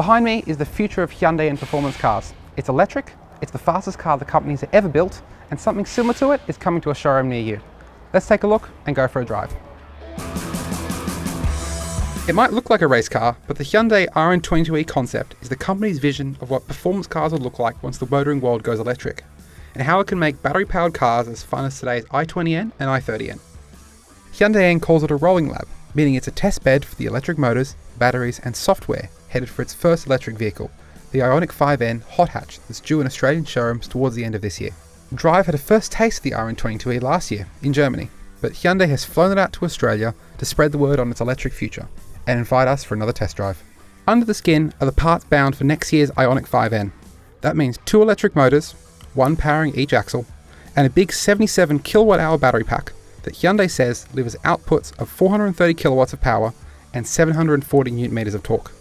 Behind me is the future of Hyundai N performance cars. It's electric, it's the fastest car the company's ever built, and something similar to it is coming to a showroom near you. Let's take a look and go for a drive. It might look like a race car, but the Hyundai RN22e concept is the company's vision of what performance cars will look like once the motoring world goes electric, and how it can make battery-powered cars as fun as today's i20N and i30N. Hyundai N calls it a rolling lab, meaning it's a test bed for the electric motors, batteries and software headed for its first electric vehicle, the Ioniq N hot hatch that's due in Australian showrooms towards the end of this year. Drive had a first taste of the RN22e last year in Germany, but Hyundai has flown it out to Australia to spread the word on its electric future and invite us for another test drive. Under the skin are the parts bound for next year's Ioniq N. That means 2 electric motors, 1 powering each axle, and a big 77 kilowatt-hour battery pack that Hyundai says delivers outputs of 430 kilowatts of power and 740 newton meters of torque.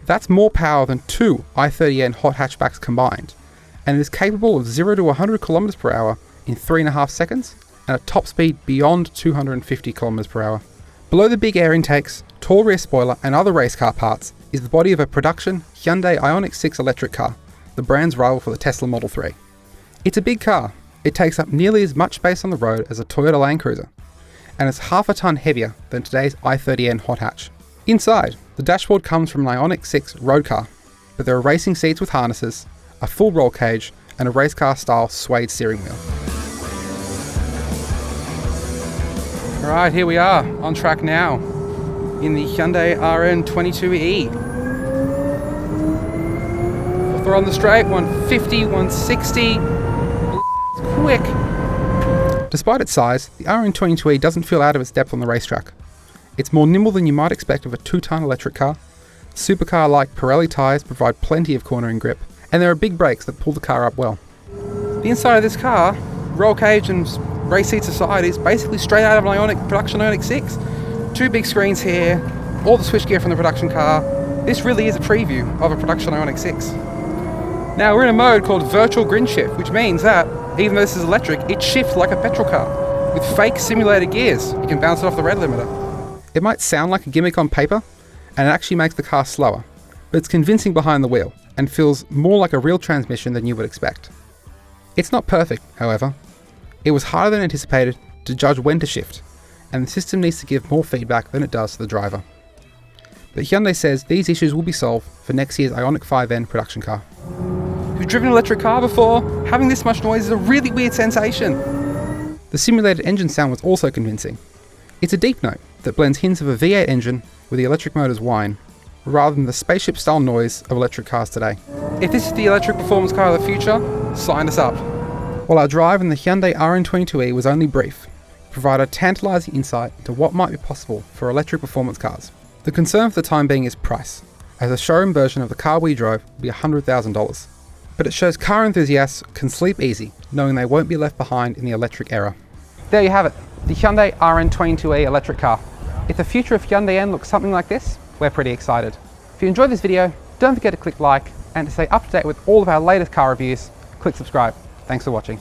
That's more power than 2 i30N hot hatchbacks combined, and it is capable of 0 to 100 kilometers per hour in 3.5 seconds and a top speed beyond 250 kilometers per hour. Below the big air intakes, tall rear spoiler and other race car parts is the body of a production Hyundai Ioniq 6 electric car, the brand's rival for the Tesla Model 3. It's a big car. It takes up nearly as much space on the road as a Toyota Land Cruiser, and it's half a ton heavier than today's i30N hot hatch. Inside, the dashboard comes from an Ioniq 6 road car, but there are racing seats with harnesses, a full roll cage, and a race car style suede steering wheel. Alright, here we are, on track now, in the Hyundai RN22e. If we're on the straight, 150, 160, quick. Despite its size, the RN22e doesn't feel out of its depth on the racetrack. It's more nimble than you might expect of a 2-ton electric car. Supercar-like Pirelli tyres provide plenty of cornering grip, and there are big brakes that pull the car up well. The inside of this car, roll cage and race seats aside, is basically straight out of an production Ioniq 6. 2 big screens here, all the switchgear from the production car. This really is a preview of a production Ioniq 6. Now we're in a mode called virtual grid shift, which means that even though this is electric, it shifts like a petrol car with fake simulated gears. You can bounce it off the red limiter. It might sound like a gimmick on paper, and it actually makes the car slower, but it's convincing behind the wheel and feels more like a real transmission than you would expect. It's not perfect, however. It was harder than anticipated to judge when to shift, and the system needs to give more feedback than it does to the driver. But Hyundai says these issues will be solved for next year's Ioniq N production car. If you've driven an electric car before, having this much noise is a really weird sensation. The simulated engine sound was also convincing. It's a deep note that blends hints of a V8 engine with the electric motor's whine, rather than the spaceship-style noise of electric cars today. If this is the electric performance car of the future, sign us up. While our drive in the Hyundai RN22e was only brief, it provided tantalising insight into what might be possible for electric performance cars. The concern for the time being is price, as a showroom version of the car we drove will be $100,000. But it shows car enthusiasts can sleep easy, knowing they won't be left behind in the electric era. There you have it, the Hyundai RN22e electric car. If the future of Hyundai N looks something like this, we're pretty excited. If you enjoyed this video, don't forget to click like, and to stay up to date with all of our latest car reviews, click subscribe. Thanks for watching.